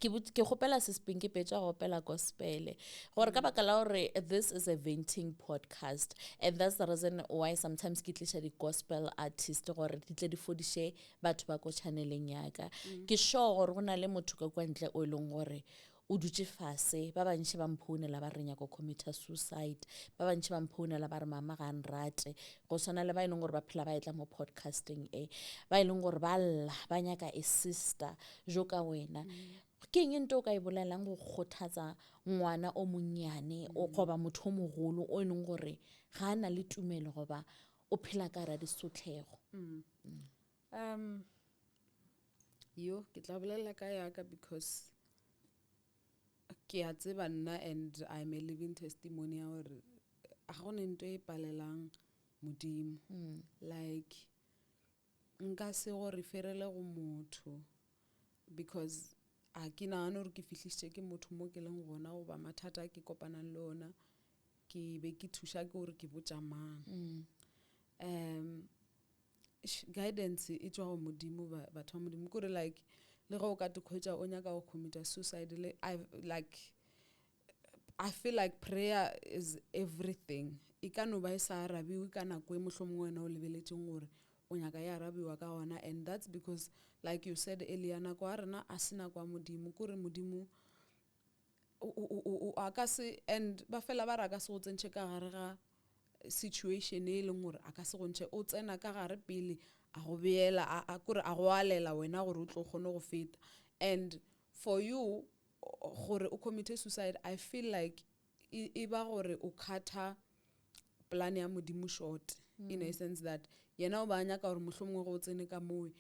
ke kgopela se PinkiePetja go opela gospel gore ka baka la gore this is a venting podcast and that's the reason why sometimes ke tliša di-gospel artist gore di tle di fodiše batho ba ko channeleng yaka ke sure gore go na le motho ka kwa ntle o e leng gore o dutse fase ba bantši ba mphounela ba re nyako commita suicide ba bantši ba mphounela ba re mama ga nrate go swana le ba e leng gore ba phela ba etla mo podcasting ba e leng gore ba lla ba nyaka a sister jo ka wena ke eng nto o ka e bolelang go kgothatsa ngwana o monnyane o goba motho o mogolo o e leng gore ga a na le tumelo goba o phela ka ra disotlhego. Yo ke tla bolela ka yaka because ke a tseba nna and I'm a living testimony ya gore a go ne nto e palelang modimo like nka se go referele go motho because a ke nagane gore ke fihlišitše ke motho mo ke leng gona goba mathata ke kopanang le ona ke be ke thuša ke gore ke botša mang. Guidance e tšwa go modimo batho ba modimo kore like le ge o ka tekhwetša o nyaka go commita suicide I feel like prayer is everything e ka no ba e sa arabiwe ka nako e mohlomongwe wena o lebeletšeng gore o nyaka ya arabiwa ka gona and that's because like you said earlier nako a rena a se nako a modimo kore modimo a ka se and ba fela ba re a ka se go tsentšhe ka gare ga situation e leng gore a ka se go ntšhe o tsena ka gare pele a go beela kore a go alela wena gore o tlo kgone go feta and for you gore o commit suicide I feel like e ba gore o khatha plan ya modimo short in a sense that yena o ba nyaka gore mohlomongwe go tsene ka moe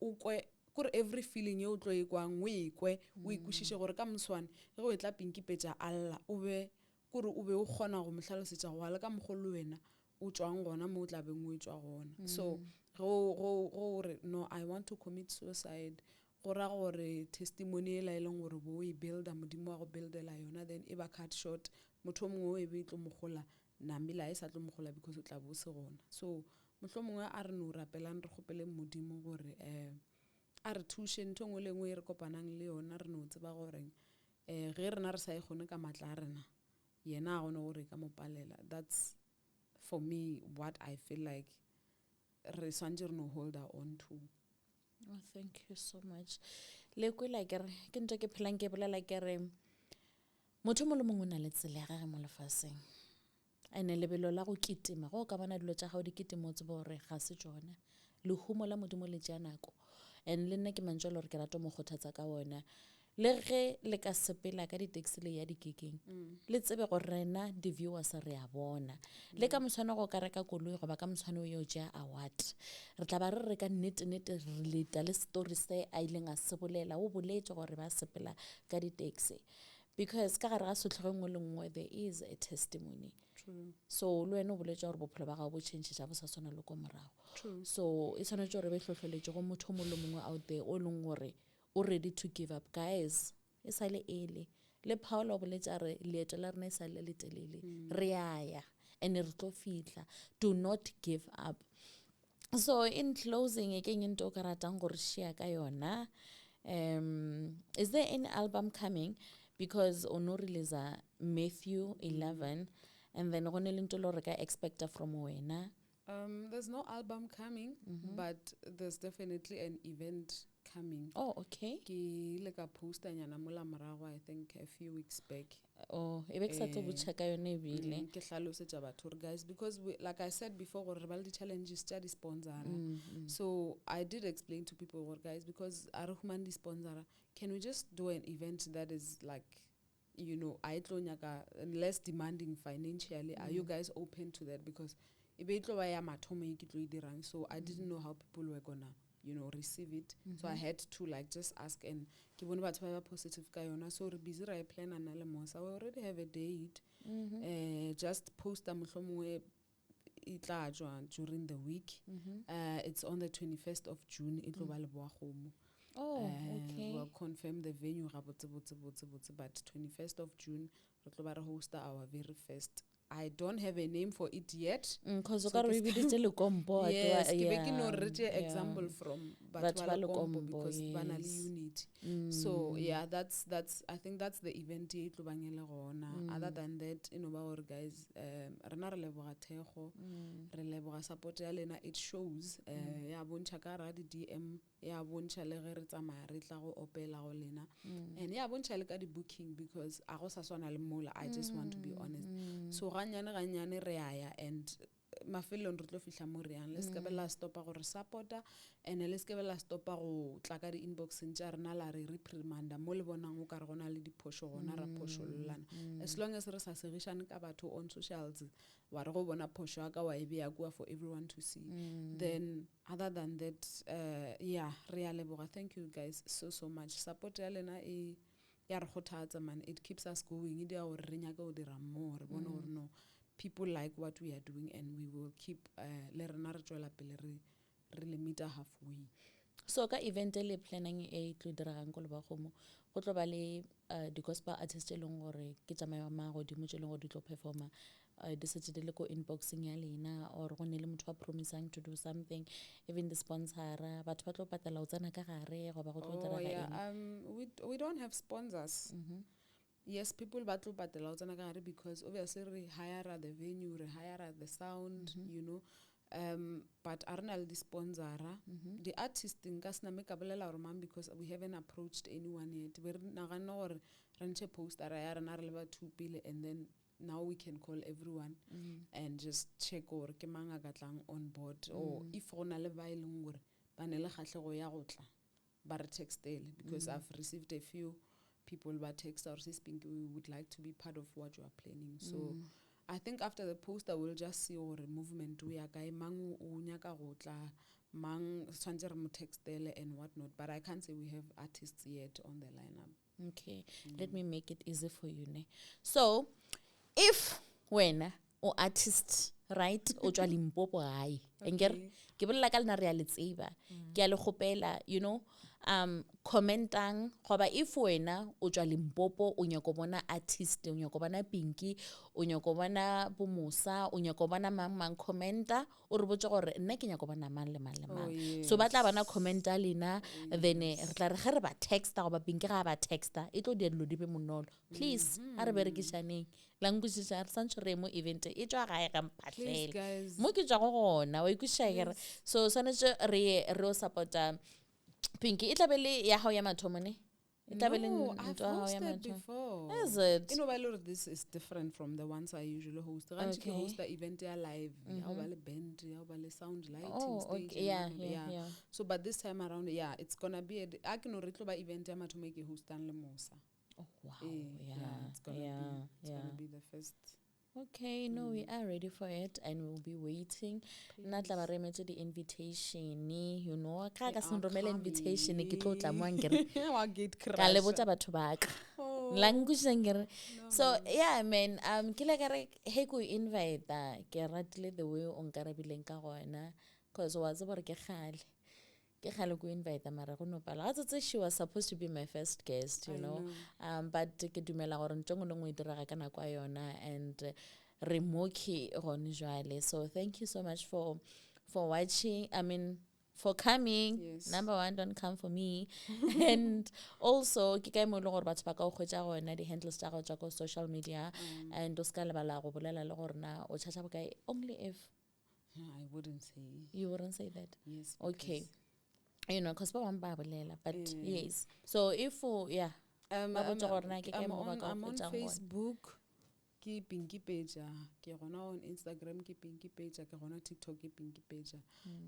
o kwe kore every feeling ye o tlo e kwang o ekwe o ikušiše gore ka moswane ge go etla PinkiePetja alla o be kore o be o kgona go mohlalosetša go ala ka mogolo wena o tšwang gona mo o tla beng o tšwa gona so gore no I want to commit suicide go ra gore testimony e la e leng gore bo e builda modimo wa go buildela yona then e ba cut short motho mongwe o e be tlo mogola namela e sa tlo mogola because o tla bo se gona so mohlomongwe a re no rapelang re kgopele modimo gore a re thuše ntho ngwe le ngwe e re kopanang le yona re no tseba gore ge rena re sa e kgone ka matla a rena yena a gone gore ka mo palela that's for me what I feel like re swantse re no hold on to. Oh, thank you so much. Le kwela ke re ke ntse ke phelang ke bolela ke re motho mo le mongwe o na le tsela ya gage mo lefaseng ene lebelo la go kitima go ka bona dilo tša gago di kitimo tse bore ga se tsona le humo la modimo le tša nako and le nna ke mantšwa le gore ke rata mo kgothatsa ka wona le ge le ka sepela ka di-taxi le ya di-gigging le tsebe gore rena di-viewers re a bona le ka moswane go ka reka koloi goba ka moswane o yo tšea award re tla ba re re ka nnete re leta le story se a ileng a se bolela o boletše gore ba sepela ka di-taxi because ka gare ga setlhogo ngwe le ngwe there is a testimony. So le wena o boletše gore bophelo ba gago bo tšhentšhetša bo sa swana le ko morago so e tshwanetse gore be tlhotlheletše go motho mo le mongwe out there o leng gore o ready to give up guys e sa le ele le Paul o boletša re leeto la rena e sa le telele re aya and re tlo fihla do not give up. So in closing ke eng nto ka ratang gore share ka yona is there any album coming because ono release Matthew 11 and then go ne le nto lo re ka expecta from wena? There's no album coming but there's definitely an event coming. Oh, okay. Ke ile ka posta nyana mola morago, I think a few weeks back. Oh, e be ke sa tlo botša ka yone ebile. Ke hlalosetša batho guys, because like I said before, gore re ba le di-challenges tša di-sponsora. So I did explain to people, guys, because a re humane di-sponsora, can we just do an event that is like, you know, less demanding financially? Are you guys open to that? Because so I didn't know how people were gonna, you know, receive it. So I had to like just ask, and positive so we're busy right plan and so I already have a date. Just post them during the week. It's on the 21st of June. Oh, okay. We'll confirm the venue, but 21st of June, we'll host our very first. I don't have a name for it yet. Because so yes, example from Batwala because Banali unit. So yeah, that's I think that's the event. Other than that, you know, our guys, support it shows. Yeah, DM. Yeah, and yeah, the booking because I just want to be honest. So ganyane re aya and mafelong re tlo fihla mo re yang. Let's ke la stopa go re supporta and let's ke la stopa go tla ka di inbox ntša rena la re reprimanda mo le bonang o ka re gona le diphošo gona ra phošollana. As long as re sa segishane ka batho on socials wa re go bona phošo ya ka wa e beya kua for everyone to see. Then other than that, yeah, re a leboga. Thank you guys so much. Support ya lena e ya re kgothatsa man, it keeps us going. Ide gore re nyaka go dira more, bona gore no people like what we are doing and we will keep le rena re tswela pele re limit halfway. So ka event le planning e tlo diragang go le ba gomo go tlo ba le di gospel artists le gore ke tsamaya ma go di mo tšeleng go di tlo performa di setse di le ko inboxing ya lena or go ne le motho wa promising to do something, even the sponsor batho ba tlo patala o tsena ka gare go ba go tlo dira ga we don't have sponsors. Yes, people battle patela o tsena ka gare because obviously we hire the venue, we hire the sound, you know. But arnal the sponsor, the artist in Kasna make a belela or man because we haven't approached anyone yet. We're not gonna ranche post a raya and 2 billion and then now we can call everyone and just check or ke manga gatlang on board or if ona le ba ileng gore ba ne le khatlego ya go tla ba re textele because I've received a few people ba text or say Pinkie, we would like to be part of what you are planning. So I think after the poster we'll just see or movement we are guy mang o nyaka go tla mang tshwantse re mo textele and whatnot, but I can't say we have artists yet on the lineup. Okay, let me make it easy for you ne. So if when o artist right o tswa Limpopo gae engere ke bolela ka lena re a le tseba ke a le gopela, you know, commentang goba if wena o tswa Limpopo o nyaka bona artist o nyaka bona Pinkie o nyaka bona bomosa o nyaka bona mang commenta o re botse gore nna ke nyaka bona mang le mang le mang. So ba tla bana commenta lena then re tla re ge re ba texta goba Pinkie ga ba texta e tlo di dilo di be monolo. Please a re berekishaneng language sa santse re mo event e tswa gae ga mphatlele mo ke tswa go gona wa ikusha gere. So sanetse re o supporta Pinkie. It labele ya hao ya mathomo ne? No, I've hosted before. Is it? You know, this is different from the ones I usually host. I Okay. host the event live. How about band? How about sound lighting? Oh, stage? okay. Yeah. So, but this time around, yeah, it's gonna be I can already event to make a host and Lemosa. Oh wow. It's gonna be the first. Okay, no, we are ready for it and we'll be waiting. Natla ba remetse the invitation, you know. Ka sendromela invitation ke tlo tla mo ngere. Wa gate crash. Ka le botsa batho ba ka. Language ngere. So, yeah, man, ke le ka re he go invite ke ratile the way o nkarabileng ka gona because wa tseba re ke khale. Ke khale go invite mara go no pala. Ga she was supposed to be my first guest, you know. But ke dumela gore ntšong no ngwe dira ka na kwa yona and re moki gone jwale. So thank you so much for watching. I mean for coming. Yes. Number 1, don't come for me. And also ke ka mo le gore batho ba ka o khotsa gona di handles tsa go tsa go social media and o ska le bala go bolela le gore na o tshatsa bokae only if I wouldn't say. You wouldn't say that. Yes. Okay. you know, because ba bang ba bolela, but yes. So if yeah, ba botsa gore na ke kae mo ba ka I'm on hwetšang gone. Facebook ke PinkiePetja, ke gona on Instagram ke PinkiePetja, ke gona TikTok ke PinkiePetja.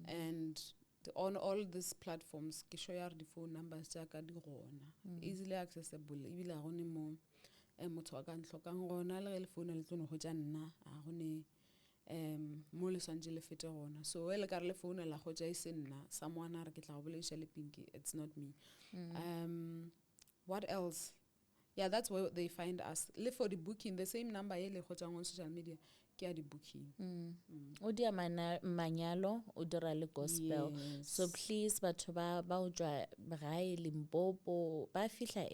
And on all these platforms ke share the phone numbers tša ka di gona, easily accessible, ebile ga gone mo motho wa ka ntlhokang gona le ge le phone le tlo no hwetša nna ga gone mo le swantse le fete gona. So le ka re le phone la hwetša e se nna, someone a re ke tla go bolediša le Pinkie, it's not me. What else? Yeah, that's where they find us. Live for the booking, the same number le hwetšang on social media ke a di booking. O dia manyalo o dira le gospel. Yes. So please batho ba o tswa gae Limpopo ba fihla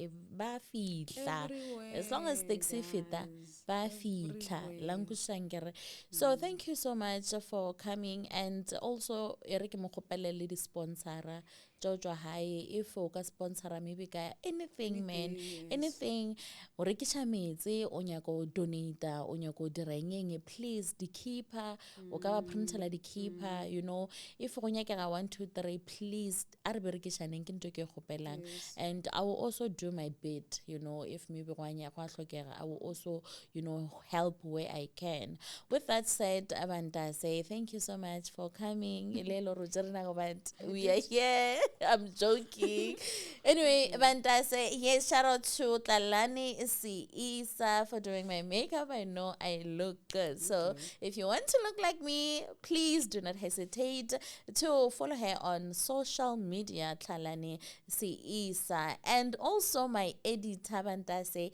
Everywhere, as long as taxi fita guys. ba fihla lankushangere. So thank you so much for coming, and also e re ke mo kgopele le di sponsora tswa hae if o ka sponsora maybe ka anything man, anything o rekisha metsi o nyaka o donate o nyaka o dira eng, please di keeper o ka ba printela di keeper, you know, if go nyakega 1 2 3 please a re berekishaneng ke ntho ke gopelang. And I will also do my bit, you know, if maybe go hlokega I will also, you know, help where I can. With that said, Abanta, say thank you so much for coming. We are here. I'm joking. Anyway, Abanta, say yes, shout out to Tlalani Isa for doing my makeup. I know I look good. So if you want to look like me, please do not hesitate to follow her on social media, Tlalani Isa. And also my editor, Abanta, say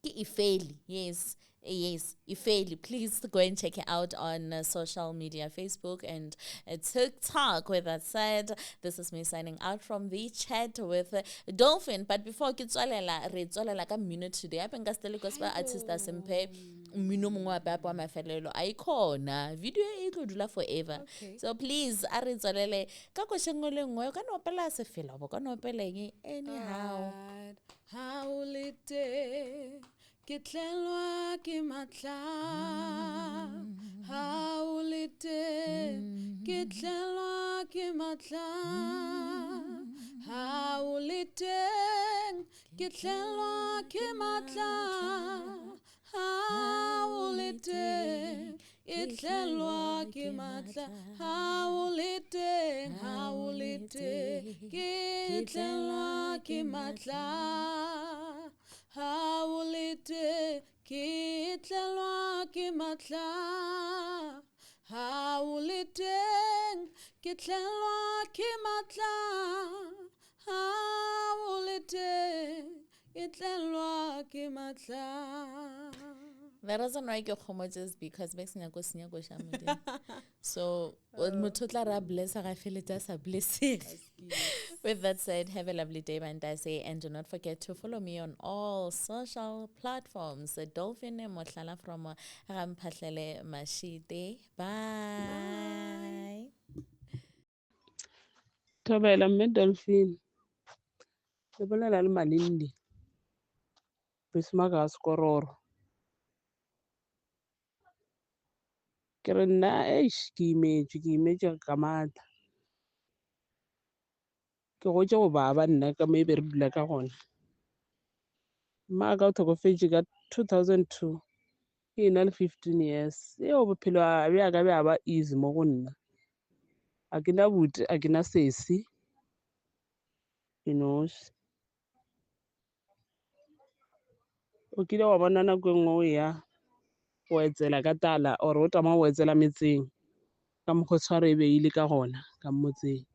Ifeli. Yes, Ifeli. Please go and check it out on social media, Facebook and TikTok. With that said, this is me signing out from the chat with Dolphine. But before ke tswalela re tswalela ka minute today, ape nka stele gospel artist a sempe mmino mongwe wa pepa wa mafelelo a ikhona video e tlo dula forever. So please a re tswalele ka koshengwe le nngwe ka no opela sefela bo ka no opeleng anyhow. How little ke tlelwa ke matla, how little ke tlelwa ke matla, how little ke tlelwa ke matla, how little e tlelwa ke matla, how little ke tlelwa ke matla, how little ke tlelwa ke matla, how little ke tlelwa ke matla, how little e tlelwa ke matla. The reason why ke khomotse is because ba senyako shamedi. So motho ra bless ga feletsa sa blessing. With that said, have a lovely day, Bandase, and do not forget to follow me on all social platforms. Dolphine Mohlala from Ramphahlele Mashite. Bye. Thobela mme Dolphine. Le bolela le Malindi. Bismarck Skororo. Ke re nna ke imetše ka matla. Ke gotše go baba nna ka maybe re dula ka gona. Mma ka o thokofetše ka 2002 ke ena le 15 years. Eo bophelo a ka be a ba easy mo go nna. A ke na bute, a ke na sesi. You know. O kile wa bona nako e nngwe o ya o etsela ka tala or o tama o etsela metseng ka mokgwa tshwaro e beile ka gona ka motseng.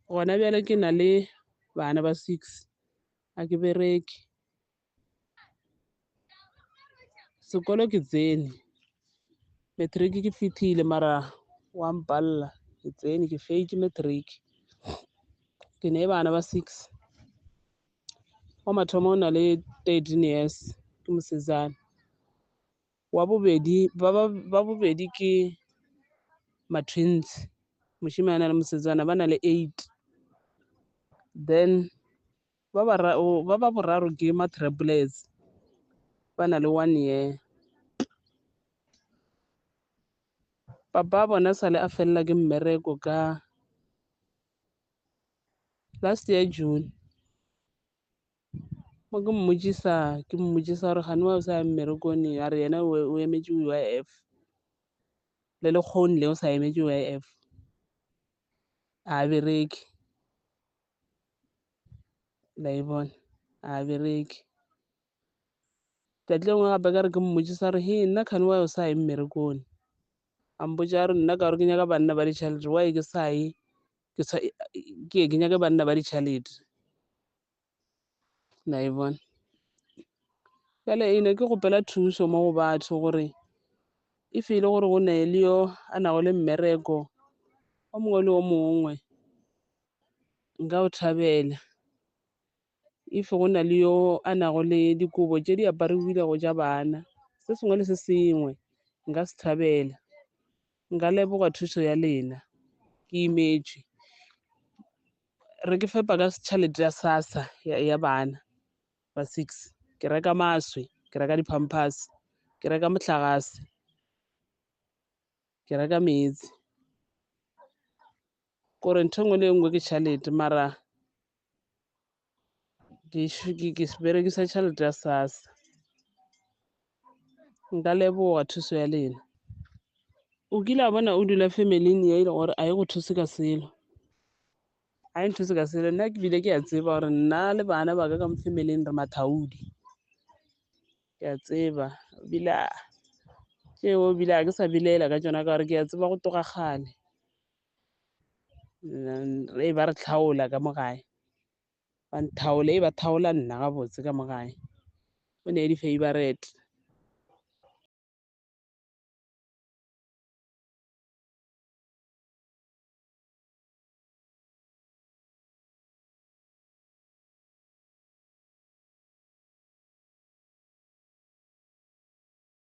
Gona bjale ke na le bana ba 6 a ke bereke. Sekolo ke tsene matric ke fithile mara wa mpalla ke tsene ke feitše matric. Ke ne bana ba 6 wa mathomo o na le 13 years ke mosetsana. Wa bobedi ba bobedi ke ma-twins moshimane le mosetsana ba na le 8. Then ba ba boraro ke ma-triplets ba na le 1 year. Papa bona sale a fella ke mmereko ka last year June mo ke mmotšiša gore gane wa o sa mmerekong a re yena o emetše UIF le lekgone le o sa emetše UIF a bereke la e bona a bereke tatle ngwe gape ka re ke mmotšiša re he nna khane wa o sa ye mmerekong a mpotša re nna ka gore ke nyaka banna ba ditšhalete wa ke sa ye ke nyaka banna ba ditšhalete la e bona jale ene ke gopela thuso mo go batho gore e fele gore go ne le yo a nago le mmereko o mongwe le o mongwe nka o thabela if go na le yo a nago le dikobo tše di aparegile go ja bana se sengwe le se sengwe nka se thabela nka leboga thuso ya lena ke imetše re ke fepa ka tšhelete ya SASSA ya bana ba 6 ke reka maswe ke reka di-pampers ke reka mohlagase ke reka metsi kore ntho ngwe le ngwe ke tšhelete mara ke berekisa tšhelete ya SASSA nka leboga thuso ya lena o kile a bona o dula family-ing ya ile gore a ye go thuse ka selo a e nthuse ka selo nna ke bile ke a tseba gore nna le bana ba ka mo family-ing re mathaudi ke a tseba bila tšeo bile a ke sa bilela ka tšona ka gore ke a tseba go togagale re ba re tlhaola ka mo gae ba nthaole ba thaola nna gabotse ka mo gae o ne di-favorite